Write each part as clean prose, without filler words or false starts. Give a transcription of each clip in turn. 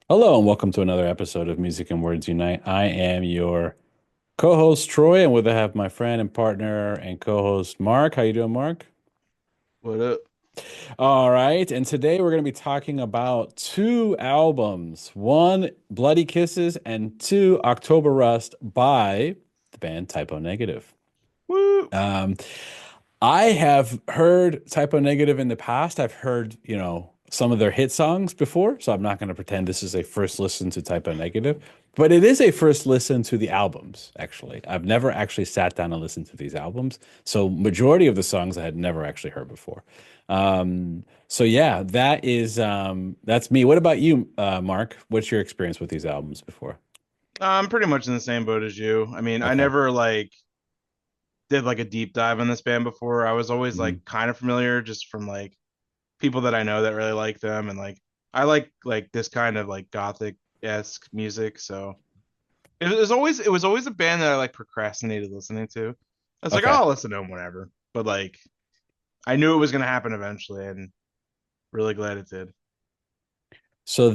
Hello and welcome to another episode of Music and Words Unite. I am your co-host Troy, and with I have my friend and partner and co-host Mark. How you doing, Mark? What up? All right, and today we're going to be talking about two albums, one Bloody Kisses and two October Rust by the band Typo Negative. Woo! Um, I have heard Typo Negative in the past. I've heard, some of their hit songs before, so I'm not going to pretend this is a first listen to Typo Negative, but it is a first listen to the albums, actually. I've never actually sat down and listened to these albums, so majority of the songs I had never actually heard before. So yeah, that's me. What about you, Mark? What's your experience with these albums before? I'm pretty much in the same boat as you. I mean, I Okay. never did like a deep dive on this band before. I was always Mhm. like kind of familiar just from like people that I know that really like them, and like I like this kind of like gothic-esque music. So it was always a band that I like procrastinated listening to. I was like, oh, Okay. I'll listen to them whenever. But like I knew it was gonna happen eventually, and really glad it did. So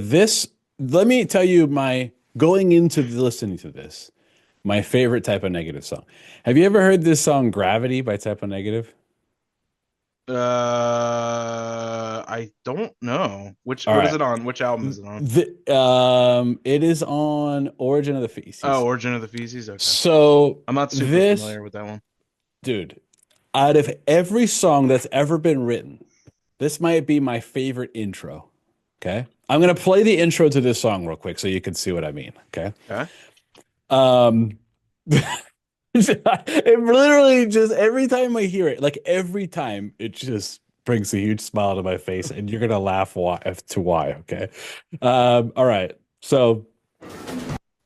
let me tell you my going into listening to this, my favorite Type of Negative song. Have you ever heard this song Gravity by Type of Negative? I don't know. Which All what is right. it on? Which album is it on? It is on Origin of the Oh, Feces. Origin of the Feces. Okay. So I'm not super this familiar with that one. dude, out of every song that's ever been written, this might be my favorite intro. Okay. I'm gonna play the intro to this song real quick so you can see what I mean. Okay. Okay. Um it literally just every time I hear it, like every time it just brings a huge smile to my face, and you're gonna laugh why as to why, okay? All right. So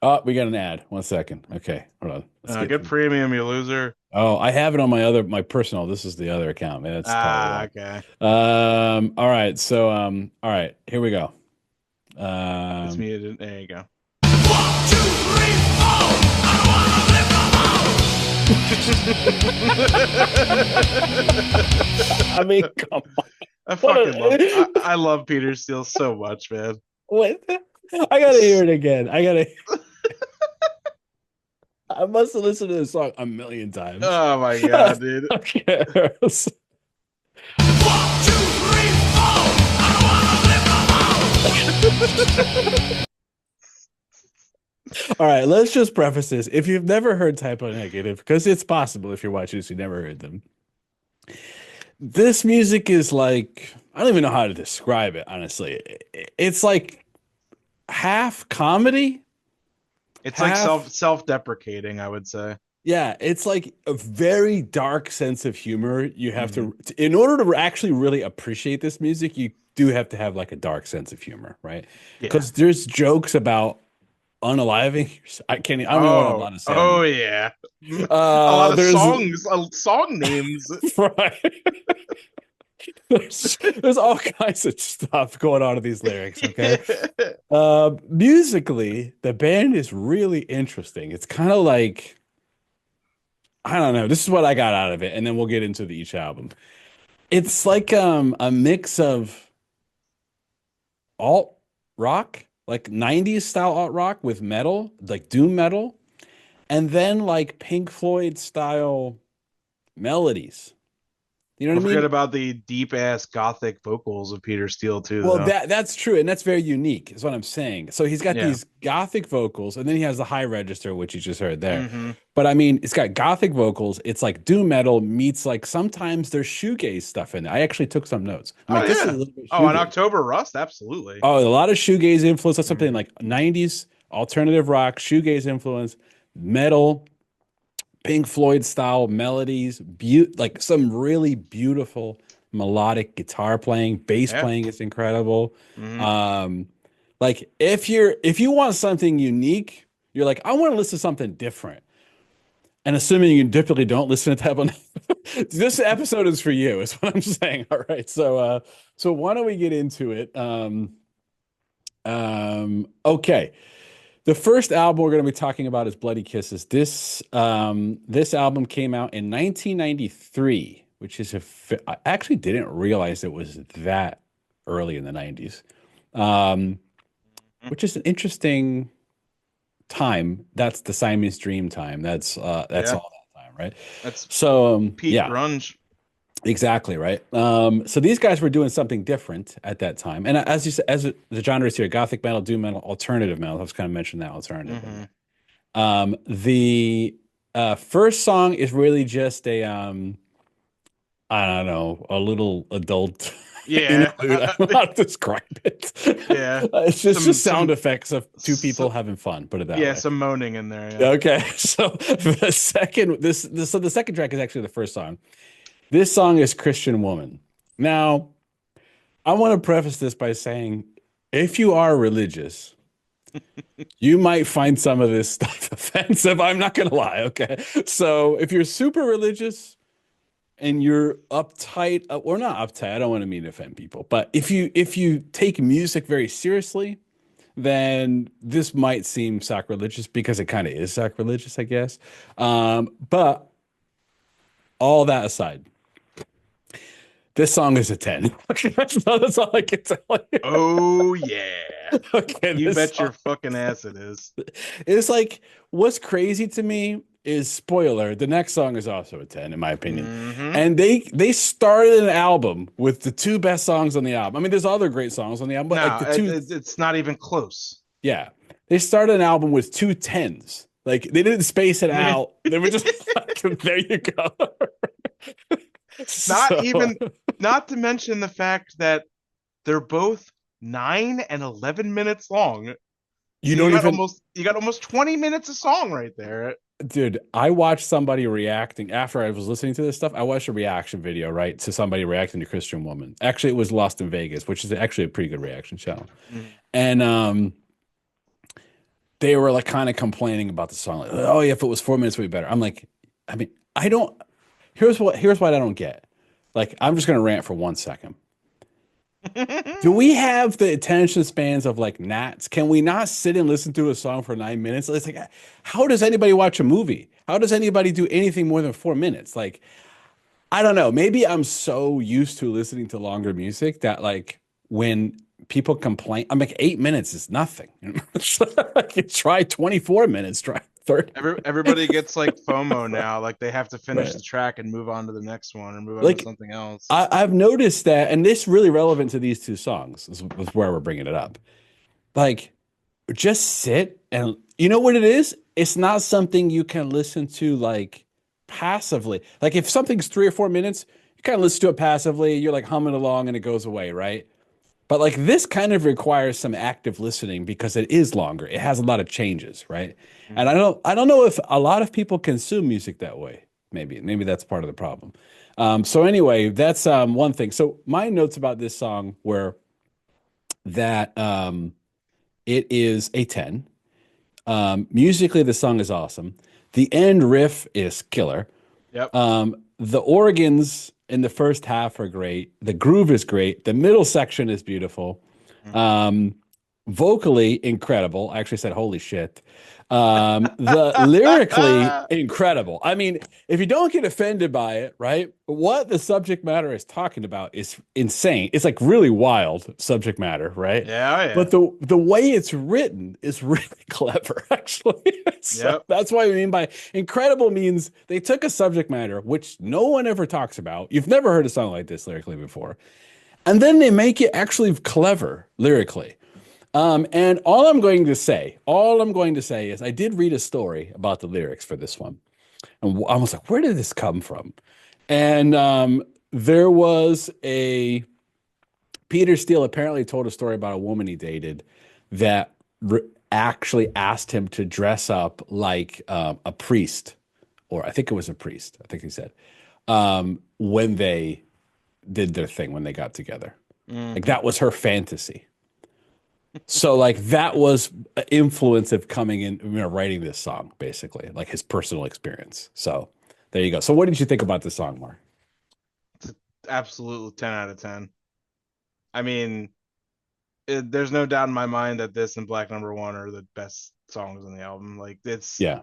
oh, we got an ad. 1 second. Okay, hold on. Let's get Get to premium, you loser. Oh, I have it on my personal. This is the other account, man. That's probably Ah, why. okay. All right. So all right, here we go. It's Um muted. There you go. I mean, come on. I What fucking love. I, a I love Peter Steele so much, man. what I gotta hear it again. I must have listened to this song a million times. Oh my god, dude. Okay. All right, let's just preface this. If you've never heard Typo Negative, because it's possible if you're watching this, you never heard them. This music is like, I don't even know how to describe it, honestly. It's like half comedy, It's like half, self-deprecating, I would say. yeah, it's like a very dark sense of humor. You have Hmm. in order to actually really appreciate this music, you do have to have like a dark sense of humor, right? Yeah. Because there's jokes about unaliving. I don't know what I'm Oh, allowed to say on oh the yeah. A lot of there's songs, song names. right. There's all kinds of stuff going on in these lyrics, okay? Musically, the band is really interesting. It's kind of like, I don't know, this is what I got out of it, and then we'll get into each album. It's like a mix of alt rock, like 90s style alt rock with metal, like doom metal, and then like Pink Floyd style melodies. You know Don't what I forget mean? about the deep ass gothic vocals of Peter Steele too, Well, though. that's true, and that's very unique, is what I'm saying. So he's got Yeah. these gothic vocals, and then he has the high register, which you just heard there. Hmm. But I mean, it's got gothic vocals. It's like doom metal meets like sometimes there's shoegaze stuff in there. I actually took some notes. I'm Oh like, this is a yeah. little bit Oh, on shoegaze. October Rust, absolutely. Oh, a lot of shoegaze influence. That's something Hmm. like 90s alternative rock, shoegaze influence, metal, Pink Floyd style melodies, like some really beautiful melodic guitar playing, bass Yeah. playing is incredible. Hmm. Um, like if you want something unique, you're like, I want to listen to something different. And assuming you typically don't listen to Tablet, this episode is for you, is what I'm saying. All right. So why don't we get into it? Okay. The first album we're going to be talking about is Bloody Kisses. This album came out in 1993, which is I actually didn't realize it was that early in the 90s. Um, which is an interesting time. That's the Siamese Dream time. That's Yeah, all that time, right? that's So peak yeah, grunge. exactly right. So these guys were doing something different at that time, and as you said, as the genres here, gothic metal, doom metal, alternative metal. I was kind of mentioning that alternative in Hmm. there. The first song is really just a I don't know, a little adult Yeah, interlude. I don't know how to describe it. yeah. It's just sound Some, effects of two so, people having fun, put it that yeah, way. some moaning in there. Yeah. Okay, so the second so the second track is actually the first song. This song is Christian Woman. Now, I want to preface this by saying if you are religious, you might find some of this stuff offensive. I'm not gonna lie, okay? So if you're super religious and you're uptight, or not uptight, I don't want to mean to offend people, but if you take music very seriously, then this might seem sacrilegious because it kind of is sacrilegious, I guess. But all that aside, this song is a 10. Okay, that's all I can tell you. Oh yeah. Okay, You this bet song your fucking ass it is. is like what's crazy to me is spoiler, the next song is also a 10 in my opinion. Hmm. And they started an album with the two best songs on the album. I mean, there's other great songs on the album, but like No, the two, it's not even close. yeah. They started an album with two tens. Like they didn't space it out. They were just like, there you go. Not So even, not to mention the fact that they're both 9 and 11 minutes long. you So don't even, you got almost 20 minutes of song right there. dude, I watched somebody reacting after I was listening to this stuff. I watched a reaction video, right, to somebody reacting to Christian Woman. Actually, it was Lost in Vegas, which is actually a pretty good reaction channel. Mhm. And they were like kind of complaining about the song. Like, oh, yeah, if it was 4 minutes, it would be better. I'm like, I mean, I don't. Here's what I don't get. Like, I'm just gonna rant for 1 second. Do we have the attention spans of like gnats? Can we not sit and listen to a song for 9 minutes? It's like, how does anybody watch a movie? How does anybody do anything more than 4 minutes? Like, I don't know. Maybe I'm so used to listening to longer music that like when people complain, I'm like 8 minutes is nothing. Like, you try 24 minutes, try 30. Everybody gets like FOMO now, like they have to finish Right. the track and move on to the next one or move on to Like something else. I've noticed that, and this really relevant to these two songs is where we're bringing it up. Like, just sit and you know what it is? It's not something you can listen to like passively. Like if something's 3 or 4 minutes, you kind of listen to it passively, you're like humming along and it goes away, right? But like this kind of requires some active listening because it is longer. It has a lot of changes, right? And Mhm. I don't know if a lot of people consume music that way. Maybe that's part of the problem. So anyway, that's one thing. So my notes about this song were that it is a 10. Musically, the song is awesome. The end riff is killer. Yep. The organs in the first half are great. The groove is great. The middle section is beautiful. Mhm. Um, vocally incredible. I actually said, "Holy shit!" The lyrically incredible. I mean, if you don't get offended by it, right? What the subject matter is talking about is insane. It's like really wild subject matter, right? Yeah, oh yeah. But the way it's written is really clever, actually. So Yep. that's what I mean by incredible means they took a subject matter which no one ever talks about. You've never heard a song like this lyrically before. And then they make it actually clever lyrically. And all I'm going to say is I did read a story about the lyrics for this one. And I was like, where did this come from? And there was a Peter Steele apparently told a story about a woman he dated that actually asked him to dress up like a priest, or I think it was a priest, I think he said, when they did their thing, when they got together. Like Hmm. that was her fantasy. So like that was influence of coming in, writing this song, basically, like his personal experience. So there you go. So what did you think about this song, Mark? It's a absolute 10 out of 10. I mean, there's no doubt in my mind that this and Black Number One are the best songs on the album. Like Yeah.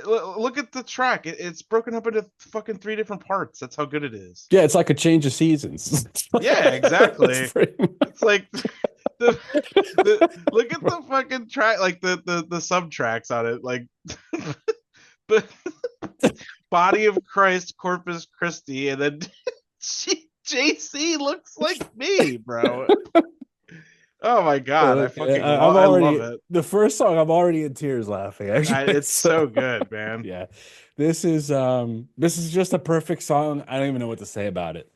look at the track. It's broken up into fucking three different parts. That's how good it is. Yeah, it's like a change of seasons. Yeah, That's exactly. pretty much, It's like the look at the fucking track, like the sub tracks on it, like but Body of Christ, Corpus Christi, and then JC looks like me, bro. Oh my god, Okay, I'm I love already it. the first song. I'm already in tears laughing. Actually, It's so so good, man. yeah, this is just a perfect song. I don't even know what to say about it.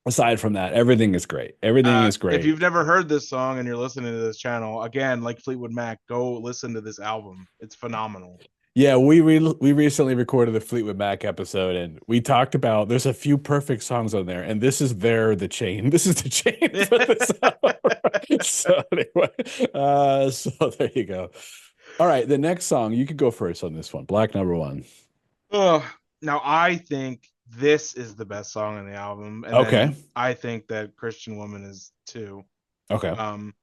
Aside from that, everything is great. Everything is If great. you've never heard this song and you're listening to this channel, again, like Fleetwood Mac, go listen to this album. It's phenomenal. Yeah, we recently recorded the Fleetwood Mac episode, and we talked about there's a few perfect songs on there, and this is the chain. This is the chain for this album. So anyway, so there you go. All right, the next song you could go first on this one. Black number one. Oh, now I think this is the best song on the album, and Okay. then I think that Christian Woman is too. Okay. Um,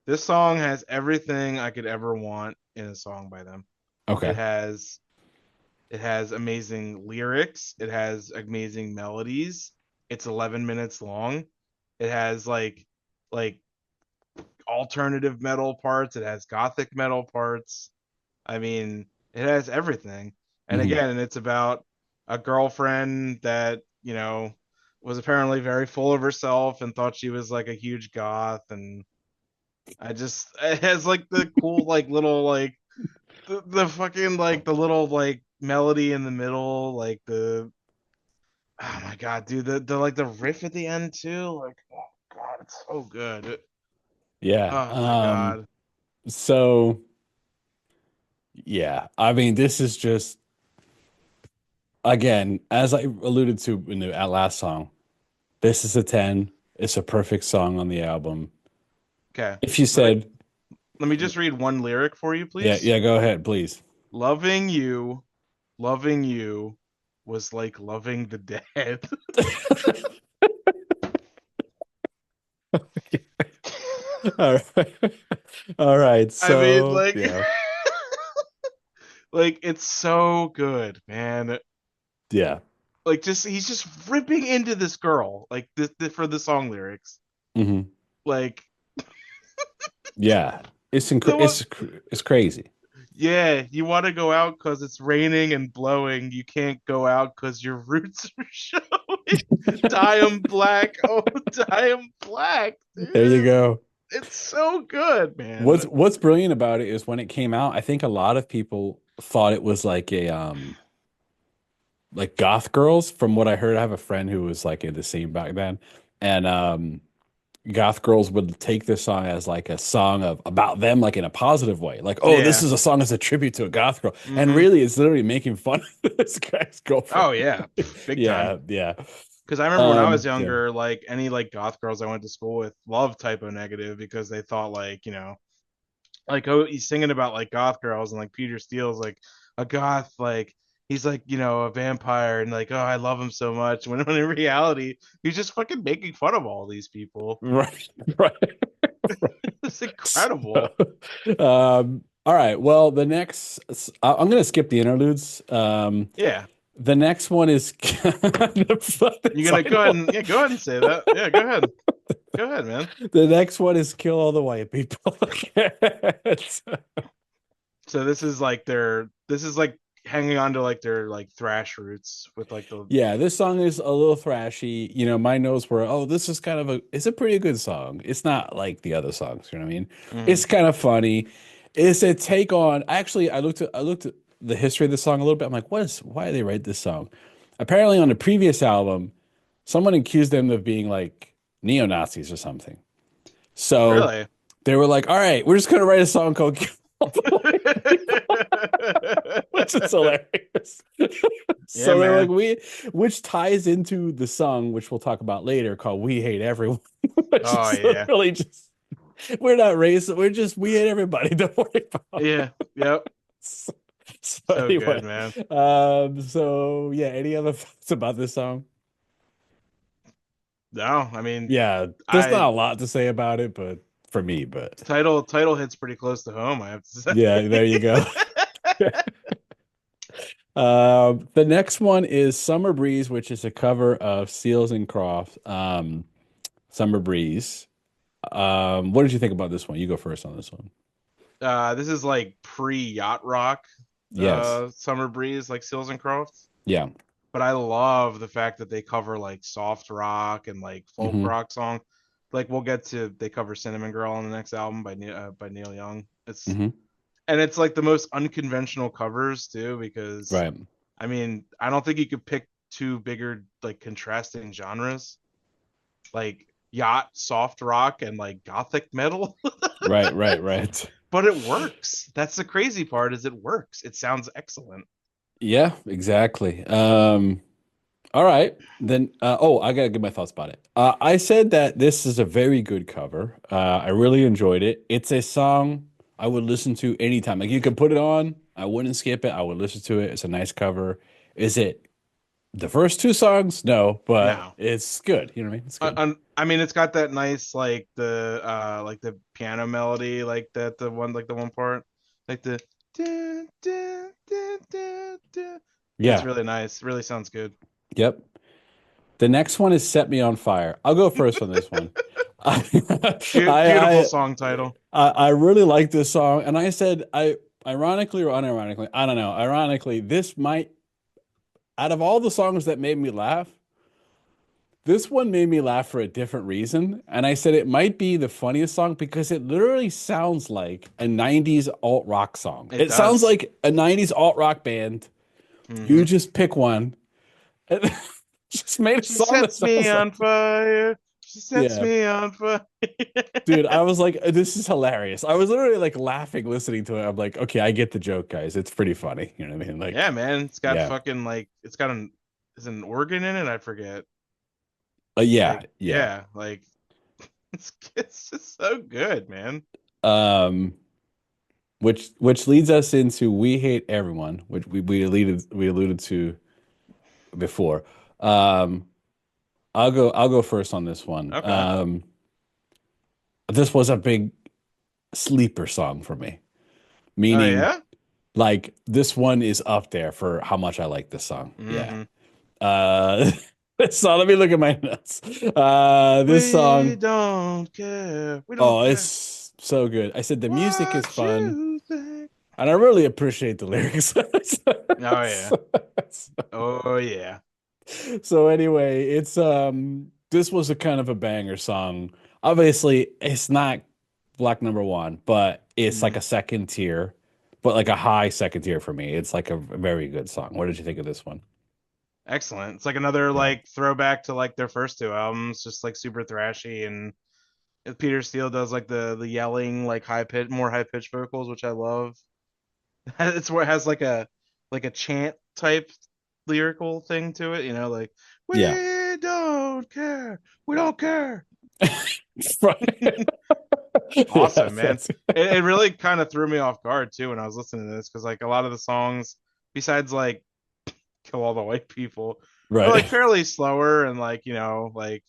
this song has everything I could ever want in a song by them. It Okay. has it has amazing lyrics, it has amazing melodies. It's 11 minutes long. It has like alternative metal parts, it has gothic metal parts. I mean, it has everything. And Hmm. again, it's about a girlfriend that, was apparently very full of herself and thought she was like a huge goth. And it has like the cool, like little, like the fucking, like the little, like melody in the middle, like oh my God, dude, the like the riff at the end too. Like, oh God, it's so good. Yeah. Oh my God. So yeah, I mean, this is just again, as I alluded to in the last song, this is a 10. It's a perfect song on the album. Okay. If you Let me said, let me just read one lyric for you, yeah, please. yeah, go ahead, please. Loving you, loving you was like loving the dead. All right. All right. I mean, So, yeah. like it's so good, man. Yeah. Like just he's just ripping into this girl, like this for the song lyrics. Hmm. Like Yeah. the one, It's crazy. yeah, you want to go out because it's raining and blowing. You can't go out because your roots are showing. Dye 'em black, oh, dye 'em black, There you dude. go. It's so good, man. What's brilliant about it is when it came out, I think a lot of people thought it was like a like goth girls. From what I heard, I have a friend who was like in the scene back then, and goth girls would take this song as like a song of about them, like in a positive way. Like, oh, this Yeah. is a song as a tribute to a goth girl, and Hmm. really, it's literally making fun of this guy's girlfriend. Oh yeah, big time. Yeah, yeah, Because I remember when I was yeah. younger, like any like goth girls I went to school with loved Typo Negative because they thought like like oh he's singing about like goth girls and like Peter Steele's like a goth like he's like a vampire and like oh I love him so much when in reality he's just fucking making fun of all these people. Right, right. It's So, incredible. all right. Well, I'm going to skip the interludes. Yeah, The next one is the you're gonna title. go ahead and say that. Yeah, go ahead, man. The next one is Kill All the White People. It's- So this is like hanging on to like their like thrash roots with like the Yeah, this song is a little thrashy. You know, my notes were, oh, this is kind of it's a pretty good song. It's not like the other songs, you know what I mean? Mhm. It's kind of funny. It's a take on, actually, I looked at the history of the song a little bit. I'm like, why did they write this song? Apparently on the previous album, someone accused them of being like neo-Nazis or something. So Really. they were like, all right, we're just gonna write a song called Kill All the White People, which is hilarious. Yeah, So they're like, man. which ties into the song, which we'll talk about later, called We Hate Everyone, which Oh is yeah. literally just, we're not racist, we hate everybody. Don't worry about it. Yeah. Yep. So, so So good, anyway, man. so yeah, any other thoughts about this song? No, I mean, Yeah, there's not I a lot to say about it, but for me, but title hits pretty close to home, I have to say. yeah, there you go. The next one is Summer Breeze, which is a cover of Seals and Crofts. Summer Breeze. What did you think about this one? You go first on this one. This is like pre-yacht rock, Yes. Summer Breeze, like Seals and Crofts. Yeah. But I love the fact that they cover like soft rock and like folk Hmm. rock song. Like we'll get to they cover Cinnamon Girl on the next album by Neil Young. Hmm. It's like the most unconventional covers too because Right. I mean I don't think you could pick two bigger like contrasting genres like yacht soft rock and like gothic metal. Right. Right. Right. But it works. That's the crazy part is it works. It sounds excellent. Yeah, exactly. All right. Then, oh, I gotta give my thoughts about it. I said that this is a very good cover. I really enjoyed it. It's a song I would listen to anytime. Like you could put it on, I wouldn't skip it. I would listen to it. It's a nice cover. Is it the first two songs? No, but No. it's good. You know what I mean? It's good. I mean, it's got that nice like the piano melody like that the one part like the dun, dun, dun, dun, dun. It's Yeah. really nice. Really sounds good. Yep. The next one is Set Me on Fire. I'll go first on this one. I Beautiful I song title. I really like this song, and I said ironically or unironically, I don't know. Ironically, this might out of all the songs that made me laugh, this one made me laugh for a different reason. And I said it might be the funniest song because it literally sounds like a 90s alt rock song. It It sounds does. like a 90s alt rock band. You Hmm. just pick one and just made a She song that sets me sounds like on fire. She sets yeah. me on fire. Dude, I was like, this is hilarious. I was literally like laughing listening to it. I'm like, okay, I get the joke, guys. It's pretty funny. You know what I mean? Yeah, Like, man. It's got yeah. fucking like it's got an is an organ in it. I forget. Yeah, Like yeah. yeah, like it's just so good, man. Um, which leads us into We Hate Everyone, which we alluded to before. Um, I'll go first on this one. Okay. This was a big sleeper song for me, Oh meaning yeah. like this one is up there for how much I like this song. Yeah. Mm-hmm. Uh, so let me look at my notes. This We song, don't care. We don't oh, care it's so good. I said the music is what fun, you think. and I really appreciate the lyrics. Oh yeah. So, Oh yeah. so anyway, it's this was a kind of a banger song. Obviously, it's not Black number one, but it's like Mhm. a second tier, but like a high second tier for me. It's like a very good song. What did you think of this one? Excellent. It's like another Yeah. like throwback to like their first two albums, just like super thrashy and Peter Steele does like the yelling like more high pitched vocals, which I love. It's where it has like a chant type lyrical thing to it, you know, like Yeah. we don't care, we don't care. Right. Yeah, Awesome, man. that's It really kind of threw me off guard too when I was listening to this because like a lot of the songs, besides like Kill All the White People, are right. like fairly slower and like you know like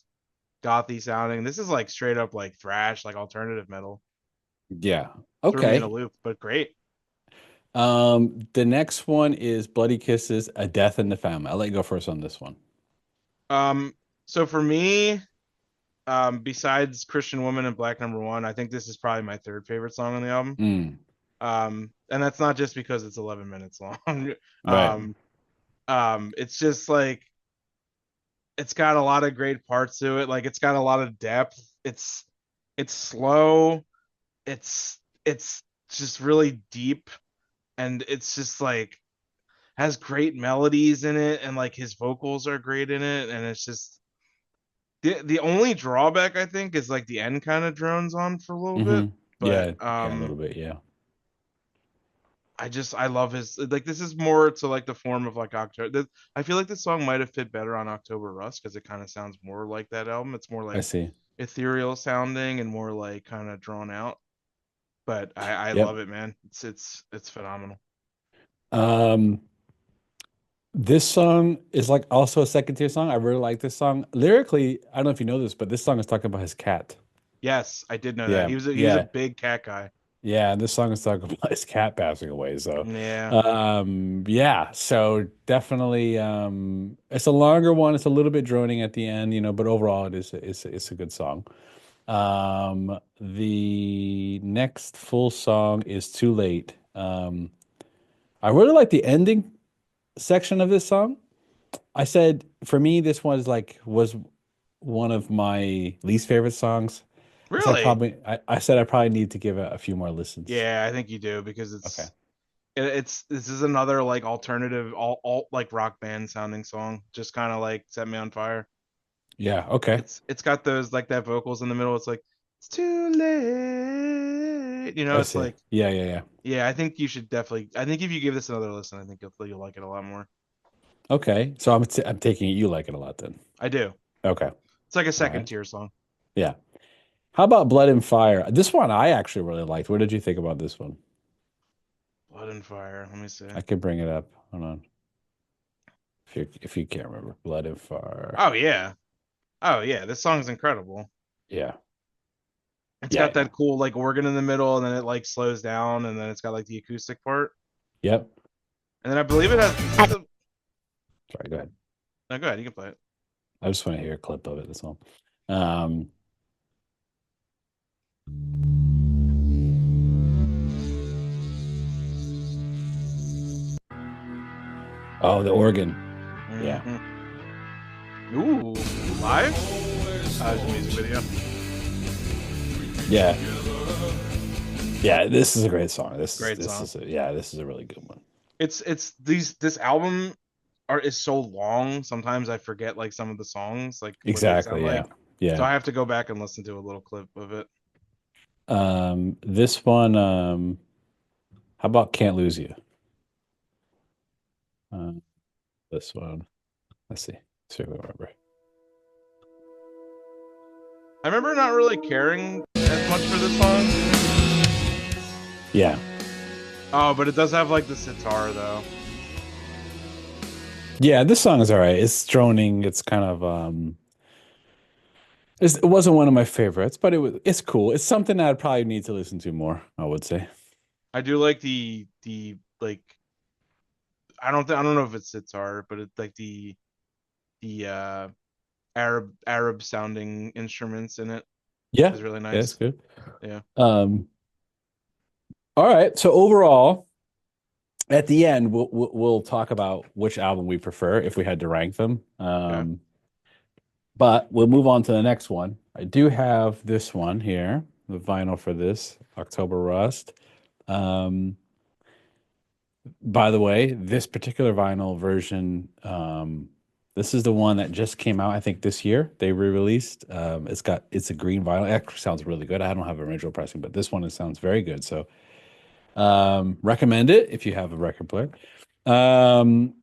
gothy sounding. This is like straight up like thrash, like alternative metal. Yeah. Threw me in a Okay. loop, but great. The next one is Bloody Kisses, A Death in the Family. I'll let you go first on this one. Um, so for me, besides Christian Woman and Black Number One, I think this is probably my third favorite song on the album. Mm, And that's not just because it's 11 minutes long. right. um, it's just like it's got a lot of great parts to it. Like it's got a lot of depth. It's slow. It's just really deep, and it's just like has great melodies in it, and like his vocals are great in it, and it's just the only drawback I think is like the end kind of drones on for a little bit, Hmm. but Yeah. Yeah, a little bit. Yeah. I love his like this is more to like the form of like October. I feel like this song might have fit better on October Rust because it kind of sounds more like that album. It's more I like see. ethereal sounding and more like kind of drawn out. But I Yep. love it, man. It's phenomenal. Um, this song is like also a second tier song. I really like this song. Lyrically, I don't know if you know this, but this song is talking about his cat. Yes, I did know that. Yeah. He was a Yeah. big cat guy. Yeah, this song is talking about his cat passing away. So, Yeah. yeah, so definitely, it's a longer one. It's a little bit droning at the end, you know, but overall, it's a good song. The next full song is Too Late. I really like the ending section of this song. I said for me, this was one of my least favorite songs. Really? I said I probably need to give it a few more listens. Yeah, I think you do because Okay. it's this is another like alternative alt like rock band sounding song. Just kind of like set me on fire. Yeah, okay. It's got those like that vocals in the middle. It's like it's too late. You know, I it's see. like Yeah, yeah, yeah. yeah. I think you should definitely. I think if you give this another listen, I think you'll like it a lot more. Okay. So I'm taking it you like it a lot then. I do. Okay. It's like a All second right. tier song. Yeah. How about Blood and Fire? This one I actually really liked. What did you think about this one? Blood and Fire. Let me see. I could bring it up. Hold on. If you can't remember. Blood and Fire. Oh yeah. Oh yeah. This song's incredible. Yeah. It's Yeah, got yeah. that cool like organ in the middle, and then it like slows down, and then it's got like the acoustic part, Yep. and then I believe it has. Is this the? Sorry, go ahead. No, go ahead. You can play it. I just want to hear a clip of it, that's all. Um, oh, the organ. Yeah. Hmm. Ooh, live? It's a music video. Yeah. Yeah, this is a great song. Great song. This is a really good one. It's these this album are is so long. Sometimes I forget like some of the songs, like what they sound Exactly, yeah. like. So Yeah. I have to go back and listen to a little clip of it. This one, how about Can't Lose You? Uh, this one. Let's see. See if I remember. I remember not really caring as much for this song. Yeah. Oh, but it does have like the sitar though. Yeah, this song is all right. It's droning. It's kind of it wasn't one of my favorites, but it's cool. It's something that I'd probably need to listen to more, I would say. I do like the like I don't know if it's sitar, but it's like the Arab sounding instruments in it Yeah. is really Yeah, it's nice. good. Yeah. Um, all right. So overall, at the end, we'll talk about which album we prefer if we had to rank them. Okay. But we'll move on to the next one. I do have this one here, the vinyl for this October Rust. Um, by the way, this particular vinyl version, this is the one that just came out, I think this year. They re-released. It's a green vinyl. It actually sounds really good. I don't have original pressing, but this one it sounds very good. So recommend it if you have a record player.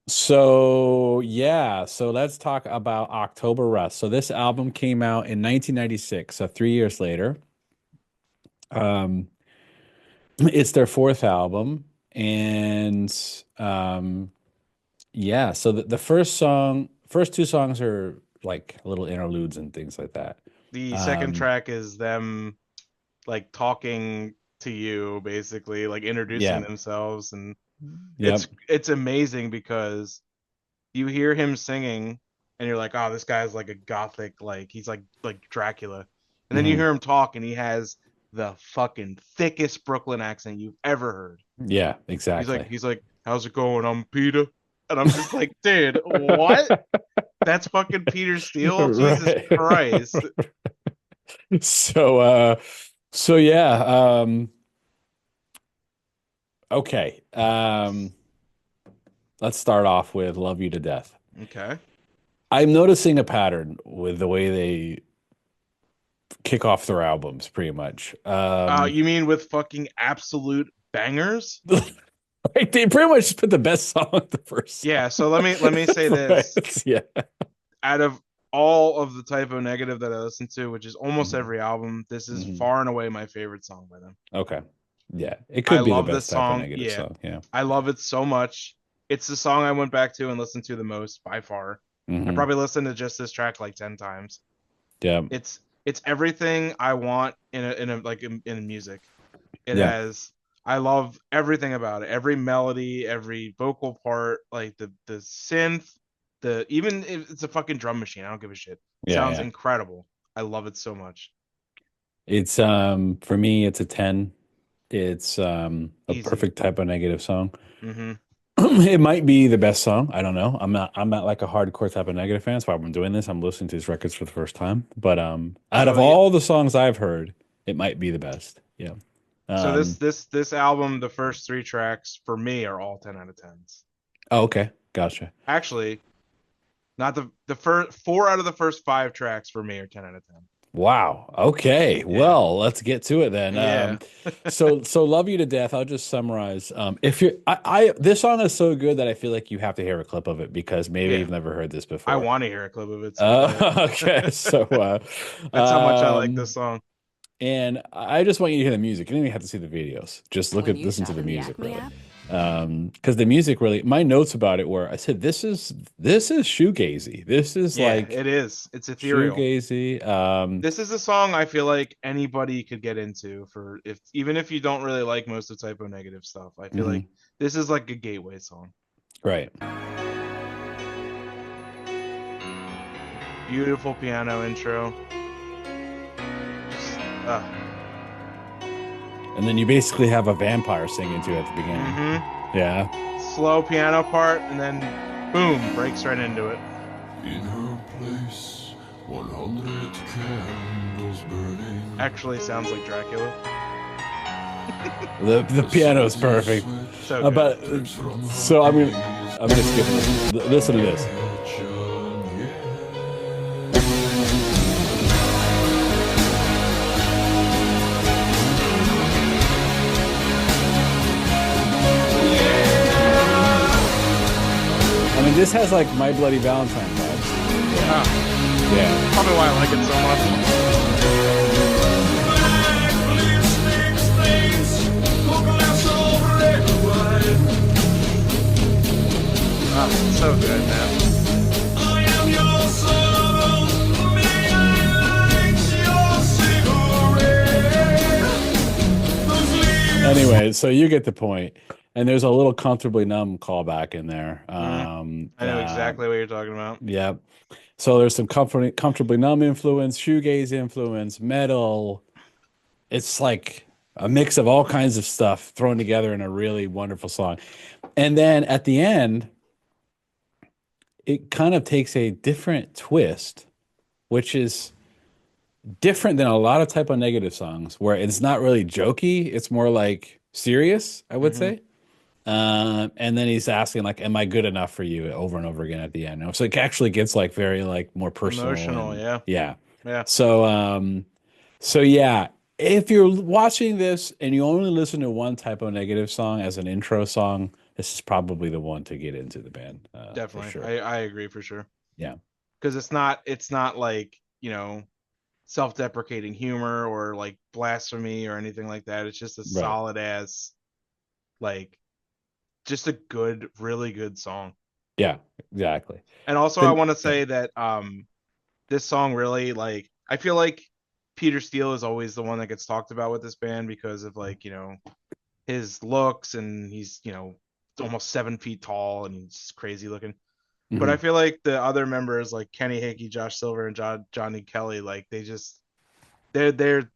So yeah, so let's talk about October Rust. So this album came out in 1996, so 3 years later. Um, it's their fourth album, and yeah, so the first two songs are like little interludes and things like that. The second Um, track is them like talking to you basically, like introducing yeah, themselves, and yep, it's amazing because you hear him singing and you're like, "Oh, this guy's like a gothic like he's like Dracula." And then you hmm hear him talk and he has the fucking thickest Brooklyn accent you've ever heard. yeah, exactly. He's like, "How's it going? I'm Peter." And I'm just like, "Dude, what?" That's fucking Peter Steele. Jesus Right. Christ. So so yeah, okay. Let's start off with Love You to Death. Okay. I'm noticing a pattern with the way they kick off their albums pretty much. You mean with fucking absolute bangers? Like they pretty much just put the best song at the first Yeah, song. so let me say this. Right. Yeah. Out of all of the Typo Negative that I listen to, which is almost Mhm. every album, this is Mhm. far and away my favorite song by them. Okay. Yeah. It I could be the love this best type of song. negative Yeah, song. Yeah. I love it so much. It's the song I went back to and listened to the most by far. I Hmm. probably listened to just this track like 10 times. Yeah. It's everything I want in music. It Yeah. has I love everything about it. Every melody, every vocal part, like the synth, the even if it's a fucking drum machine, I don't give a shit. Yeah. Sounds Yeah. incredible. I love it so much. It's for me it's a 10. It's a Easy. perfect type of negative song. Hmm. It might be the best song. I don't know. I'm not like a hardcore type of negative fan. That's why I'm doing this. I'm listening to his records for the first time. But out of So yeah, all the songs I've heard, it might be the best. Yeah. so this Um, this this album, the first three tracks for me are all 10 out of 10s. oh, okay. Gotcha. Actually, not the first four out of the first five tracks for me are 10 out of 10. Wow. Okay. Yeah. Well, let's get to it then. Yeah. So Love You to Death, I'll just summarize. If you're this song is so good that I feel like you have to hear a clip of it because maybe Yeah. you've never heard this I before. want to hear a clip of it so bad. Okay. That's how much I like this Um, song. and I just want you to hear the music. You don't even have to see the videos. Just When you listen to shop the in the music Acme really. app. Because the music really, my notes about it were, I said, this is shoegazy. This is Yeah, like it is. It's ethereal. shoegazy. This is a song I feel like anybody could get into for if even if you don't really like most of Typo Negative stuff. I feel like Mhm. this is like a gateway song. Right. Beautiful piano intro. Just, And then you basically have a vampire singing to it at the beginning. Yeah. slow piano part, and then boom, breaks right into it. In her place, 100 candles burning. Actually, sounds like Dracula. The piano is perfect. So good. But so I'm gonna skip this. Listen to this. I mean, this has like My Bloody Valentine vibes. Ah, Yeah. probably why I like it so much. Ah, so good, man. Anyway, so you get the point. And there's a little Comfortably Numb callback in there. I know exactly what you're talking about. Yeah. So there's some Comfortably Numb influence, shoegaze influence, metal. It's like a mix of all kinds of stuff thrown together in a really wonderful song. And then at the end, it kind of takes a different twist, which is different than a lot of Type O Negative songs, where it's not really jokey, it's more like serious, I would Hmm. say. And then he's asking like, "Am I good enough for you?" over and over again at the end. So it actually gets like very like more personal Emotional, and yeah. yeah. Yeah. So so yeah, if you're watching this and you only listen to one Type O Negative song as an intro song, this is probably the one to get into the band for Definitely. sure. I agree for sure. Yeah. Because it's not like, self-deprecating humor or like blasphemy or anything like that. It's just a Right. solid ass, like, just a good, really good song. Yeah, exactly. And also I Then want to yeah. say that this song really, like, I feel like Peter Steele is always the one that gets talked about with this band because of, like, his looks, and he's, almost 7 feet tall and he's crazy looking. But I Mhm. feel like the other members, like Kenny Hickey, Josh Silver, and Johnny Kelly, like, they just their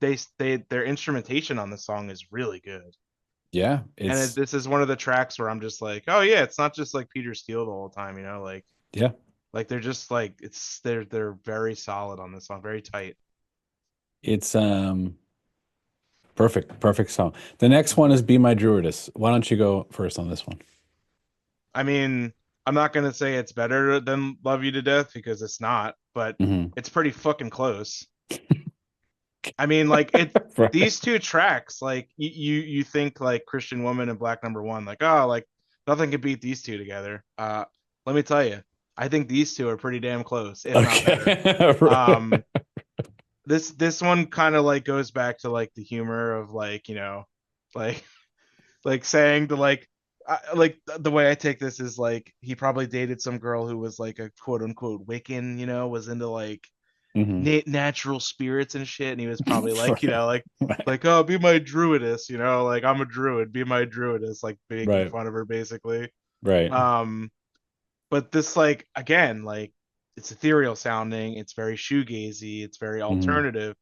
instrumentation on the song is really good. Yeah, And it's this is one of the tracks where I'm just like, oh yeah, it's not just like Peter Steele the whole time, yeah, like they're just like, they're very solid on this song, very tight. it's perfect song. The next one is Be My Druidess. Why don't you go first on this one? I mean, I'm not gonna say it's better than Love You to Death because it's not, but Hmm. it's pretty fucking close. I mean, like, Right. these two tracks, like, you think like Christian Woman and Black Number One, like, oh, like nothing could beat these two together. Let me tell you, I think these two are pretty damn close, if not better. Okay. Um, this one kind of like goes back to like the humor of, like, like like saying to, like, like the way I take this is like he probably dated some girl who was like a quote unquote Wiccan, was into like Hmm. natural spirits and shit, and he was probably like, Right. like, oh, be my druidess, like, I'm a druid, be my druidess, like making Right. fun of her basically. Right. um but this, like, again, like, it's ethereal sounding, it's very shoegazy, it's very Hmm. alternative,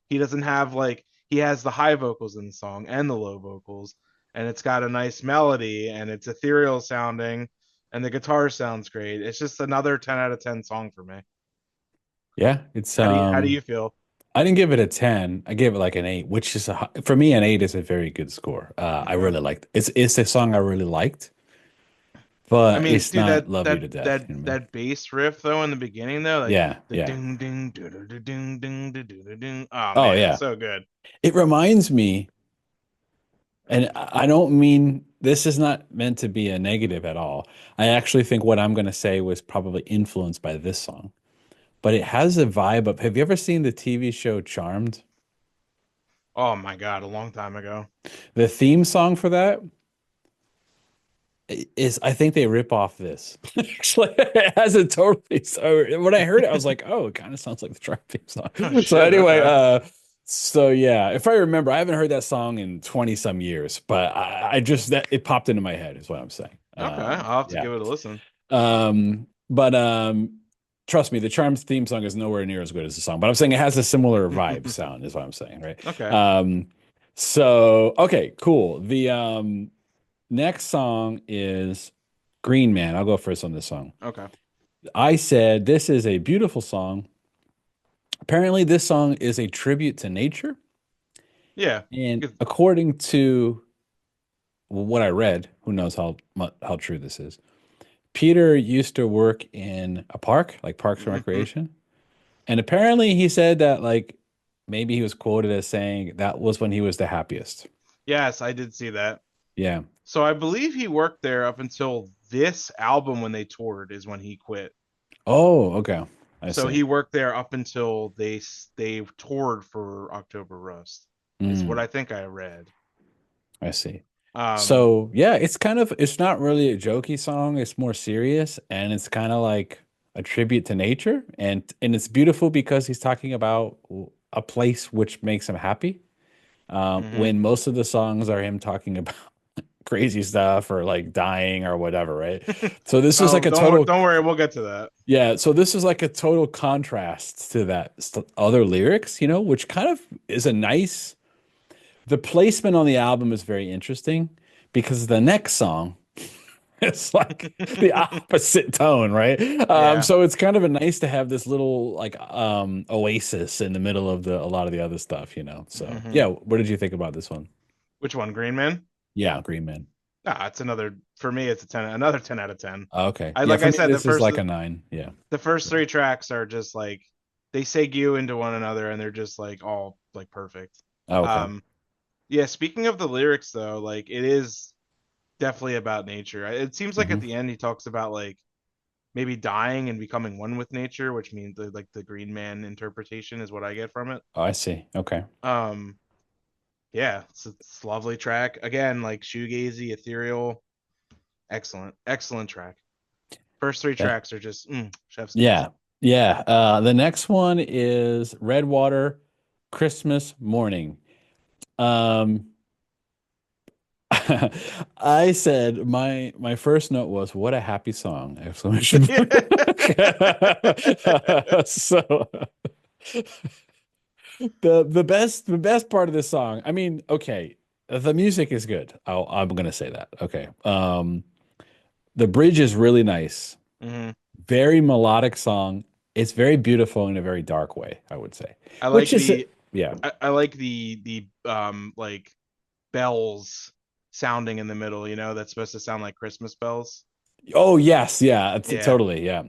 he doesn't have like he has the high vocals in the song and the low vocals, and it's got a nice melody and it's ethereal sounding, and the guitar sounds great. It's just another 10 out of 10 song for me. Yeah, it's How do you feel? I didn't give it a 10. I gave it like an 8, which is for me an 8 is a very good score. I Okay. really liked it's a song I really liked, I but mean, it's dude, not that love you that to death, that you know what I mean? that bass riff though in the beginning though, like Yeah, the yeah. ding ding ding ding ding ding ding ding. Oh Oh man, yeah. so good. It reminds me, and I don't mean this is not meant to be a negative at all. I actually think what I'm going to say was probably influenced by this song, but it has a vibe of, have you ever seen the TV show Charmed? Oh my God, a long time ago. The theme song for that is, I think they rip off this. Actually, it has a totally, so when I heard it, I was like, oh, it kind of sounds like the Charmed theme song. Oh So shit. anyway, Okay. so yeah, if I remember, I haven't heard that song in 20 some years, but I just that it popped into my head is what I'm saying. Okay, I'll have to Yeah. give it a listen. But trust me, the Charms theme song is nowhere near as good as the song. But I'm saying it has a similar vibe sound, is what I'm saying, right? Okay. So okay, cool. The next song is Green Man. I'll go first on this song. Okay. I said this is a beautiful song. Apparently, this song is a tribute to nature. Yeah. And Good. according to what I read, who knows how true this is. Peter used to work in a park, like Parks and Mhm. Recreation. And apparently he said that like maybe he was quoted as saying that was when he was the happiest. Yes, I did see that. Yeah. So I believe he worked there up until this album when they toured is when he quit. Oh, okay. I So see. he worked there up until they toured for October Rust is what Mm, I think I read. I see. Um, So yeah, it's not really a jokey song. It's more serious and it's kind of like a tribute to nature and it's beautiful because he's talking about a place which makes him happy. mhm. When most of the songs are him talking about crazy stuff or like dying or whatever, right? So this was Oh, like a total, don't worry, we'll get to that. yeah. So this is like a total contrast to that other lyrics, which kind of is a nice. The placement on the album is very interesting because the next song is like the opposite tone, right? Yeah. So it's kind of a nice to have this little like oasis in the middle of a lot of the other stuff. So Hmm. yeah, what did you think about this one? Which one, Green Man? Yeah, Green Man. Ah, it's another for me. It's a 10, another 10 out of 10. Okay. I Yeah, like for I me, said, this is like a 9. Yeah. the first three tracks are just like they segue into one another, and they're just like all like perfect. Oh, okay. Um, yeah. Speaking of the lyrics, though, like it is definitely about nature. It seems like at Hmm. the end he talks about like maybe dying and becoming one with nature, which means like the Green Man interpretation is what I get from it. Oh, I see. Okay. Um, yeah, it's a lovely track. Again, like shoegazy, ethereal, excellent track. First three Yeah. tracks are just chef's kiss. Yeah. Yeah. The next one is Redwater Christmas Morning. Um, I said my first note was what a happy song! Exclamation point. So the best part of this song, I mean, okay, the music is good. I'm gonna say that. Okay. The bridge is really nice. Hmm. Very melodic song. It's very beautiful in a very dark way, I would say. I like Which is, the yeah. I like like bells sounding in the middle. That's supposed to sound like Christmas bells. Oh, yes, yeah, Yeah, totally, yeah.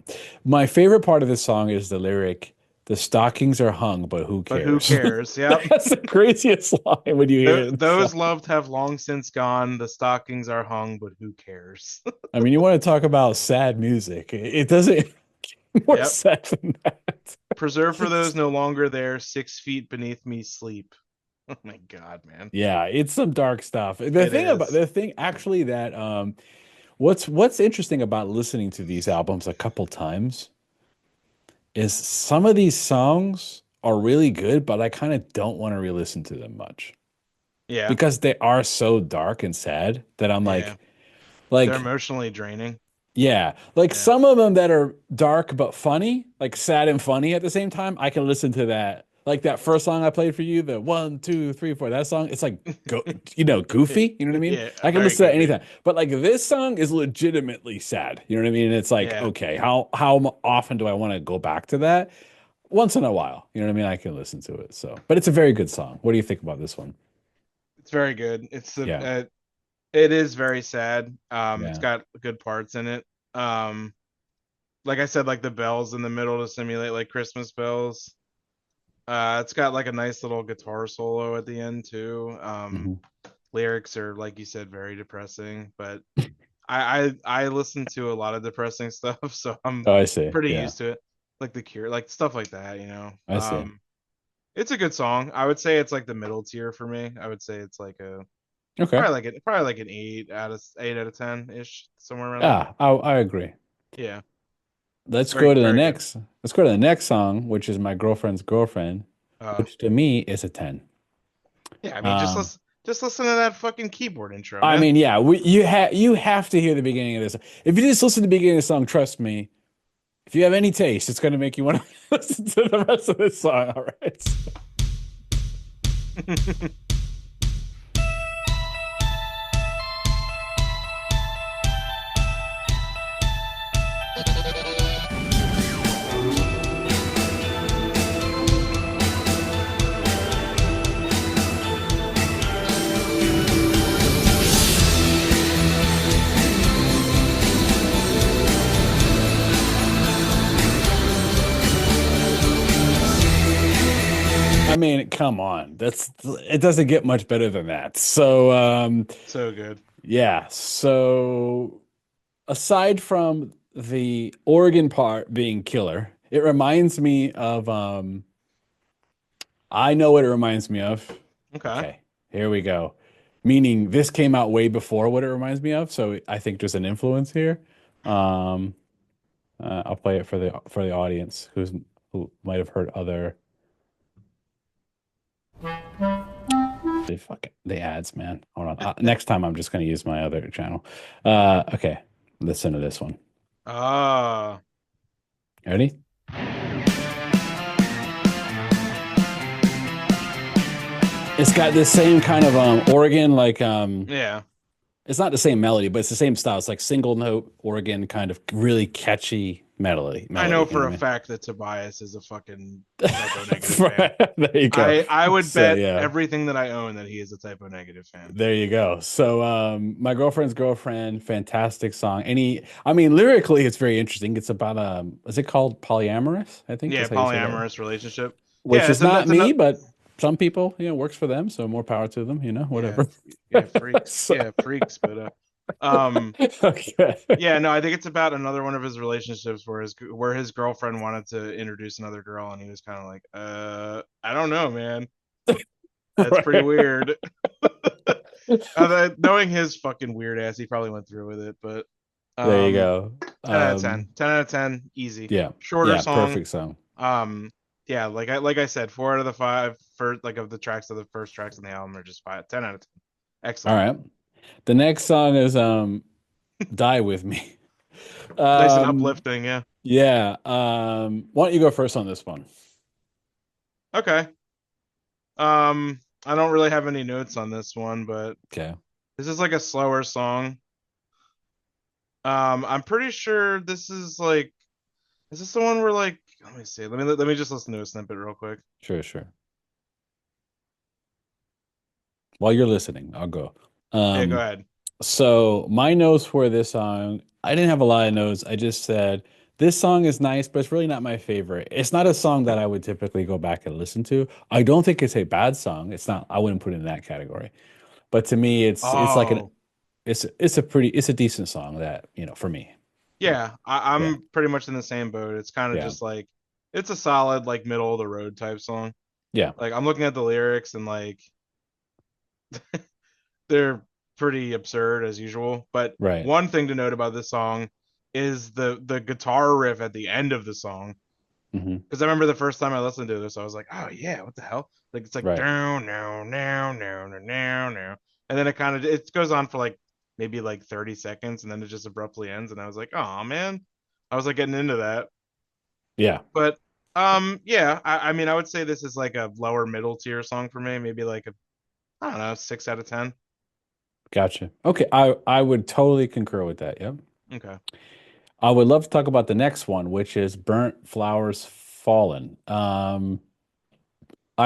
My favorite part of this song is the lyric, "The stockings are hung, but who but who cares?" cares? Yep. That's the craziest line when you hear it in the song. Those loved have long since gone. The stockings are hung, but who cares? I mean, you want to talk about sad music. It doesn't get more Yep. sad than that. Preserved for those no longer there. 6 feet beneath me sleep. Oh my God, man. Yeah, it's some dark stuff. It is. The thing actually that what's interesting about listening to these albums a couple times is some of these songs are really good, but I kind of don't want to re-listen to them much Yeah. because they are so dark and sad that I'm Yeah. They're like, emotionally draining. yeah, like Yeah. some of them that are dark but funny, like sad and funny at the same time, I can listen to that like that first song I played for you, the 1, 2, 3, 4, that song, it's like goofy, you know what I mean? Yeah, I can very listen to that goofy. anytime. But like this song is legitimately sad. You know what I mean? It's like, Yeah, okay, how often do I want to go back to that? Once in a while. You know what I mean? I can listen to it. So, but it's a very good song. What do you think about this one? it's very good. Yeah. It is very sad. It's Yeah. got good parts in it. Um, like I said, like the bells in the middle to simulate like Christmas bells. It's got like a nice little guitar solo at the end too. Hmm. Lyrics are like you said, very depressing, but I listen to a lot of depressing stuff, so I'm Oh, I see. pretty Yeah. used to it. Like The Cure, like stuff like that, I see. It's a good song. I would say it's like the middle tier for me. I would say it's like a Okay. probably like an 8 out of 10 ish, somewhere around there. Ah, I agree. Yeah, Let's very go to the very good. next. Let's go to the next song, which is My Girlfriend's Girlfriend, Uh, which to me is a 10. yeah, I mean Um, just listen to that fucking keyboard intro, I man. mean, yeah, you have to hear the beginning of this. If you just listen to the beginning of the song, trust me, if you have any taste, it's gonna make you want to listen to the rest of this song. All right. I mean, come on. That's it doesn't get much better than that. So, So good. yeah. So aside from the organ part being killer, it reminds me of I know what it reminds me of. Okay. Okay, here we go. Meaning this came out way before what it reminds me of, so I think there's an influence here. Um, I'll play it for the audience who might have heard other the ads, man. Hold on. Next time I'm just gonna use my other channel. Okay, listen to this one. Ah, Ready? It's got this same kind of organ, like yeah. it's not the same melody, but it's the same style. It's like single note organ, kind of really catchy melody. I know Melody, you know for a what fact that Tobias is a fucking Typo Negative I fan. mean? There you go. I would So bet yeah, everything that I own that he is a Typo Negative fan. there you go. So my girlfriend's girlfriend, fantastic song. I mean, lyrically, it's very interesting. It's about is it called polyamorous? I think Yeah, that's how you say that. polyamorous relationship. Which Yeah, is not it's another. me, but some people, works for them. So more power to them, Yeah, whatever. yeah, freaks. So, Yeah, freaks. But um, okay. yeah, no, I think it's about another one of his relationships where his girlfriend wanted to introduce another girl, and he was kind of like, I don't know, man. That's pretty Right. weird. Knowing his fucking weird ass, he probably went through with it. But There you um, go. 10 out of 10. 10 out of 10, easy. Yeah. Shorter Yeah, song. perfect song. Um, yeah, like I said, 4 out of the 5 for like of the tracks of the first tracks on the album are just 10 out of 10. All Excellent. right. The next song is Die With Me. Nice and Um uplifting, yeah. yeah. Why don't you go first on this one? Okay. I don't really have any notes on this one, but Okay. this is like a slower song. I'm pretty sure this is like, is this the one where like, let me see, let me just listen to a snippet real quick. Sure, sure. While you're listening, I'll go. Yeah, go Um ahead. So my notes for this song, I didn't have a lot of notes. I just said this song is nice, but it's really not my favorite. It's not a song that I would typically go back and listen to. I don't think it's a bad song. It's not. I wouldn't put it in that category. But to me, it's like Oh, it's a decent song that for me. yeah, Yeah, I'm pretty much in the same boat. It's kind of yeah, just like, it's a solid like middle of the road type song. yeah. Like I'm looking at the lyrics and like they're pretty absurd as usual. But Right. one thing to note about this song is the guitar riff at the end of the song. Hmm. Because I remember the first time I listened to this, I was like, "Oh yeah, what the hell?" Like it's like Right. down, now, now, now, now, now, now, and then it goes on for like maybe like 30 seconds, and then it just abruptly ends, and I was like, "Oh man," I was like getting into that. Yeah. But Yeah, I mean, I would say this is like a lower middle tier song for me. Maybe like a, I don't know, 6 out of 10. Gotcha. Okay, I would totally concur with that. Yep. Okay. I would love to talk about the next one, which is Burnt Flowers Fallen. I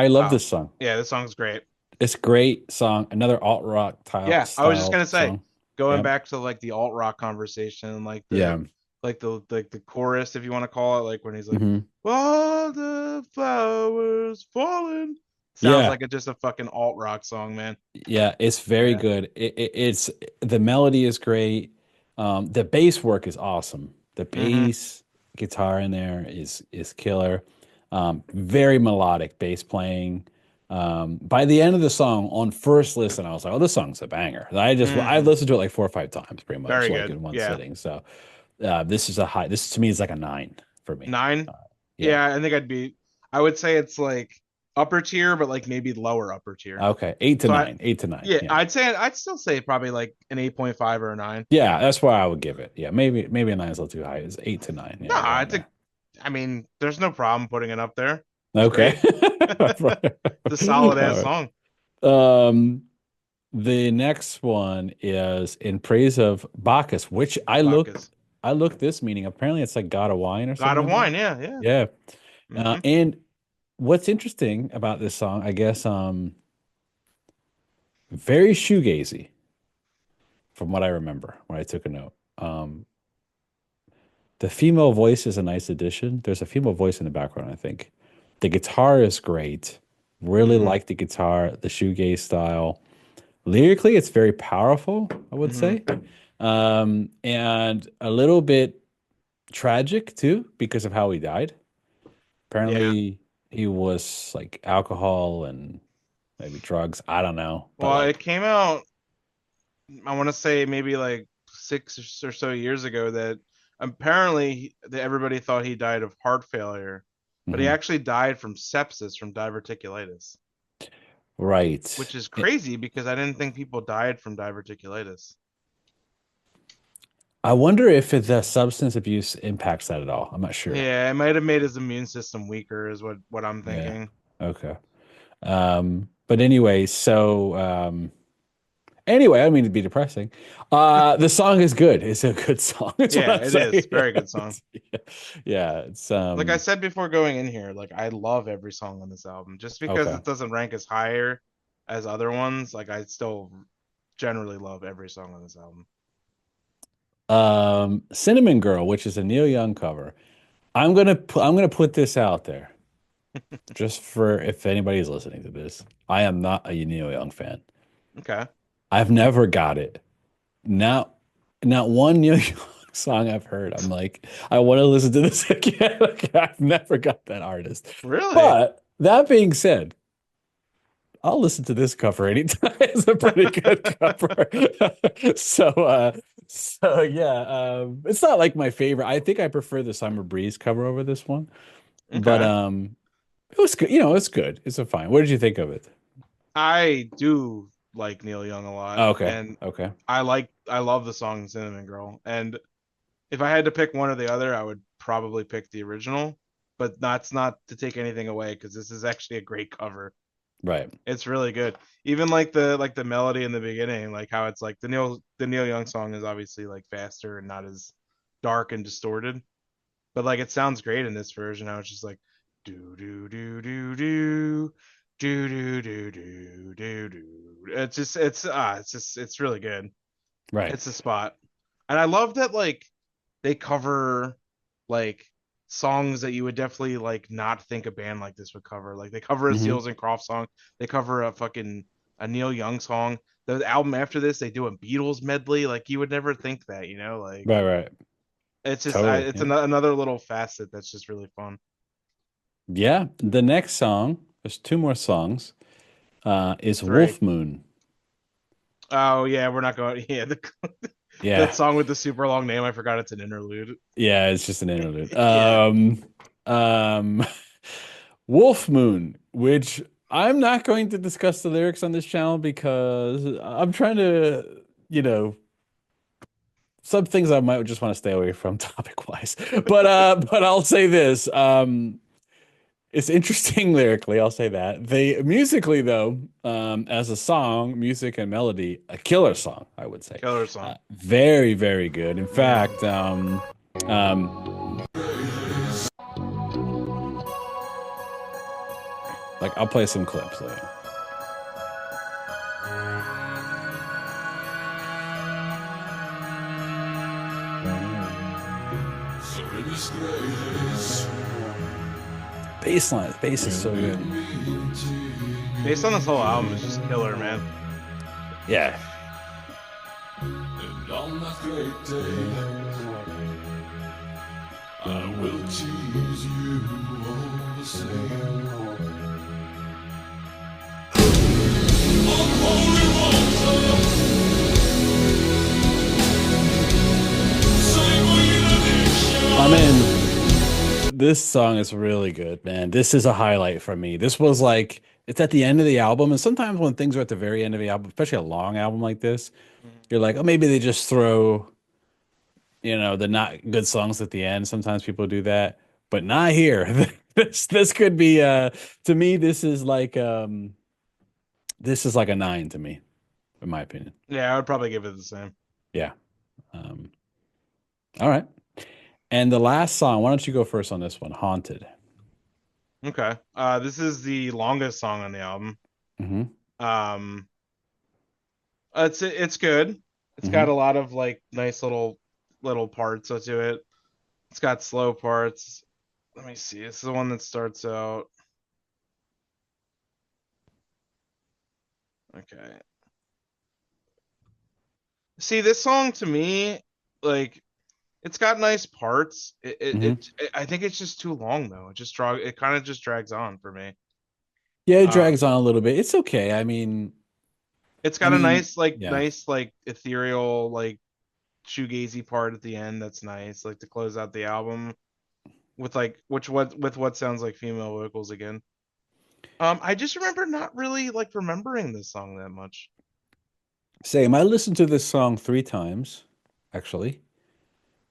love Oh, this song. yeah, this song's great. It's a great song. Another alt rock Yeah, I was just style gonna say, song. going Yep. back to like the alt rock conversation, Yeah. like the chorus, if you want to call it, like when he's like, Hmm. "All the flowers falling," sounds Yeah. like just a fucking alt rock song, man. Yeah. It's very Yeah. good. It's the melody is great. The bass work is awesome. The Mm-hmm. bass guitar in there is killer. Very melodic bass playing. By the end of the song, on first listen, I was like, "Oh, this song's a banger." I've Mm-hmm. listened to it like 4 or 5 times, pretty much, Very like good. in one Yeah. sitting. So, this is a high. This to me is like a 9 for me. Nine. Uh, yeah. Yeah, I think I would say it's like upper tier, but like maybe lower upper tier. Okay, eight to So I, nine, 8 to 9. yeah, Yeah. I'd still say probably like an 8.5 or a 9. Yeah, that's why I would give it. Yeah, maybe a 9 is a little too high. It's 8 to 9. No, Yeah, I around think, there. I mean, there's no problem putting it up there. It's Okay. great. It's a solid ass All song. right. The next one is in praise of Bacchus, which Bacchus. I looked this meaning. Apparently, it's like God of Wine or God something of like that. Wine, yeah, yeah. Yeah. Hmm. And what's interesting about this song, I guess, very shoegazy from what I remember when I took a note. The female voice is a nice addition. There's a female voice in the background, I think. The guitar is great. Really Hmm. like the guitar, the shoegaze style. Lyrically, it's very powerful, I would Hmm. say. And a little bit tragic too, because of how he died. Yeah. Apparently, he was like alcohol and maybe drugs. I don't know. But Well, it like, came out, I want to say maybe like 6 or so years ago that apparently that everybody thought he died of heart failure, but he mhm. actually died from sepsis from diverticulitis, Right. which is crazy because I didn't think people died from diverticulitis. I wonder if the substance abuse impacts that at all. I'm not sure. Yeah, it might have made his immune system weaker, is what I'm Yeah. thinking. Okay. But anyway, anyway, I don't mean to be depressing. The song is good. It's a good song. That's what Yeah, I'm it is. saying. Very good song. Yeah. Yeah, it's Like I said before going in here, like I love every song on this album. Just because okay. it doesn't rank as higher as other ones, like I still generally love every song on this album. Cinnamon Girl, which is a Neil Young cover. I'm gonna put this out there just for if anybody's listening to this. I am not a Neil Young fan. Okay. I've never got it. Not not one Neil Young song I've heard. I'm like, I want to listen to this again. Like, I've never got that artist. Really? But that being said, I'll listen to this cover anytime. It's a pretty good cover. So so yeah, it's not like my favorite. I think I prefer the Summer Breeze cover over this one. But Okay. it was good. It's good. It's a fine. What did you think of it? I do like Neil Young a lot, Oh, okay. and Okay. I love the song Cinnamon Girl. And if I had to pick one or the other, I would probably pick the original. But that's not to take anything away because this is actually a great cover. Right. It's really good. Even like the melody in the beginning, like how it's like the Neil Young song is obviously like faster and not as dark and distorted, but like it sounds great in this version. How it's just like do do do do do do do do do do do. It's just it's really good. Right. It's a spot, and I love that like they cover like songs that you would definitely like not think a band like this would cover. Like they cover a Hmm. Seals and Croft song, they cover a Neil Young song. The album after this, they do a Beatles medley. Like you would never think that, you know? Like Right, right. it's just Totally. it's Yeah. another little facet that's just really fun. Yeah. The next song, there's two more songs, is Three. Wolf Moon. Oh yeah, we're not going. Yeah, that Yeah. song with the super long name, I forgot it's an interlude. Yeah, it's just an interlude. Yeah. Um, Wolf Moon, which I'm not going to discuss the lyrics on this channel because I'm trying to, you know, some things I might just want to stay away from topic wise. But I'll say this. It's interesting lyrically, I'll say that. They musically though, as a song, music and melody, a killer song, I would say. Killer song. Very, very good. In Hmm. fact, um, like I'll play some clips later. So in disgrace, Bass line, bass is so good. Based on this whole album, is just killer, man. Yeah. and on that great day, I will tease you all the same. Unholy water, sanguine addiction. I'm in. This song is really good, man. This is a highlight for me. This was like, it's at the end of the album. And sometimes when things are at the very end of the album, especially a long album like this, Mhm. you're like, oh, maybe they just throw, the not good songs at the end. Sometimes people do that, but not here. This could be to me, this is like a nine to me, in my opinion. Yeah, I would probably give it the same. Yeah. Um, all right. And the last song, why don't you go first on this one? Haunted. Okay. This is the longest song on the album. Hmm. Um, it's good. It's got Hmm. a lot of like nice little parts to it. It's got slow parts. Let me see. This is the one that starts out. Okay. See, this song to me, like, it's got nice parts. Hmm. I think it's just too long though. It kind of just drags on for me. Yeah, it Um, drags on a little bit. It's okay. it's I got a mean, yeah. nice like ethereal like shoegazy part at the end that's nice, like to close out the album with what sounds like female vocals again. I just remember not really like remembering this song that much. Same. I listened to this song 3 times, actually.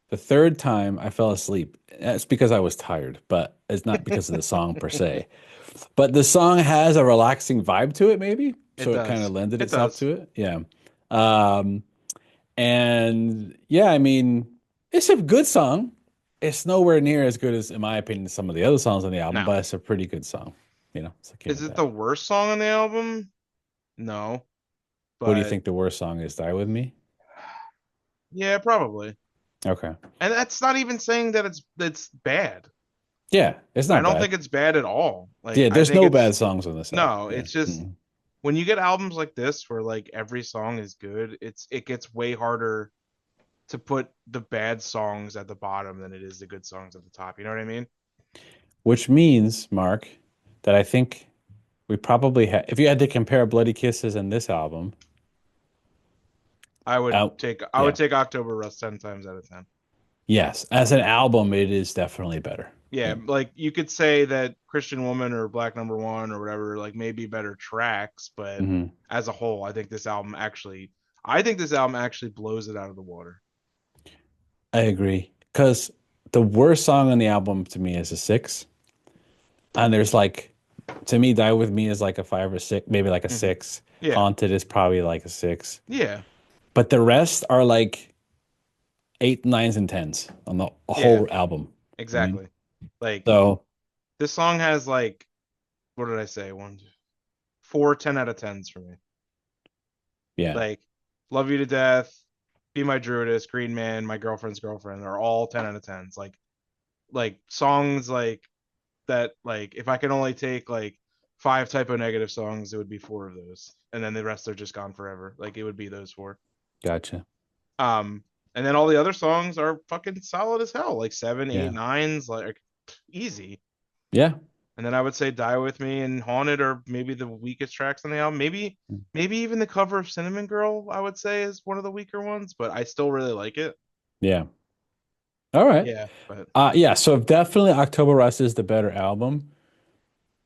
The third time I fell asleep. It's because I was tired, but it's not because of the song per se. But the song has a relaxing vibe to it, maybe. It So it kind of does. lended It itself does. to it. Yeah. Um, and yeah, it's a good song. It's nowhere near as good as, in my opinion, some of the other songs on the album, Now, but it's a pretty good song. So give is it it that. the worst song on the album? No, What do you but think the worst song is? Die With Me? yeah, probably. Okay. And that's not even saying that it's bad. Yeah, it's I not don't bad. think it's bad at all. Like Yeah, I there's think no bad it's songs on this album. no, Yeah. it's just Mhm. when you get albums like this where like every song is good, it gets way harder to put the bad songs at the bottom than it is the good songs at the top. You know what I mean? Which means, Mark, that I think we probably have, if you had to compare Bloody Kisses and this album, out, I would yeah, take October Rust 10 times out of 10. yes, as an album, it is definitely better. Yeah, Yeah. like you could say that Christian Woman or Black Number One or whatever, like maybe better tracks, but Hmm. as a whole, I think this album actually blows it out of the water. I agree. Because the worst song on the album to me is a six. And there's like, to me, Die With Me is like a five or six, maybe like a Hmm. six. Yeah, Haunted is probably like a six. yeah, But the rest are like eight, nines, and tens on the yeah, whole album. I mean, exactly. Like so this song has like, what did I say? One, two, four 10 out of 10s for me. yeah, Like, Love You to Death, Be My Druidess, Green Man, My Girlfriend's Girlfriend are all 10 out of 10s. Like songs like that, like if I could only take like five typo negative songs, it would be four of those. And then the rest are just gone forever. Like it would be those four. gotcha. Um, and then all the other songs are fucking solid as hell, like seven, eight, Yeah, nines, like easy. yeah. And then I would say Die With Me and Haunted are maybe the weakest tracks on the album. Maybe even the cover of Cinnamon Girl, I would say, is one of the weaker ones, but I still really like it. Yeah. All right. Yeah, but Yeah, so definitely October Rust is the better album.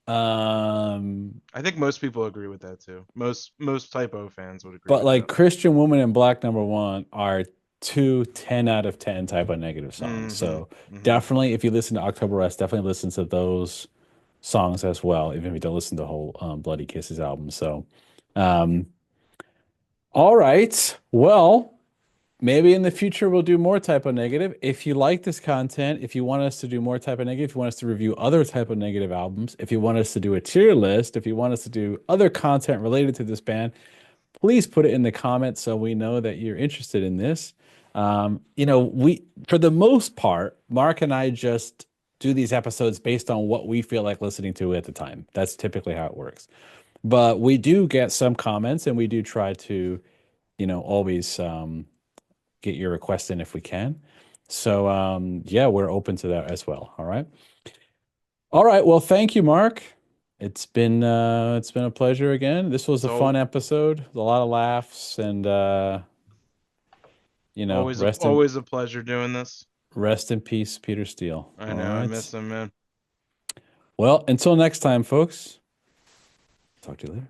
Um, I think most people agree with that too. Most typo fans would agree but with like that. Christian Woman and Black Number One are two 10 out of 10 type of negative songs. Mm-hmm. So Mm-hmm. definitely if you listen to October Rust, definitely listen to those songs as well, even if you don't listen to the whole Bloody Kisses album. So, um, all right. Well, maybe in the future we'll do more Typo Negative. If you like this content, if you want us to do more Typo Negative, if you want us to review other Typo Negative albums, if you want us to do a tier list, if you want us to do other content related to this band, please put it in the comments so we know that you're interested in this. We, for the most part, Mark and I just do these episodes based on what we feel like listening to at the time. That's typically how it works. But we do get some comments, and we do try to, always get your request in if we can. So yeah, we're open to that as well. All right. All right. Well, thank you, Mark. It's been a pleasure again. This was a So fun episode, a lot of laughs, and always a pleasure doing this. rest in peace, Peter Steele. I All know, I right. miss him, man. Well, until next time, folks. Talk to you later.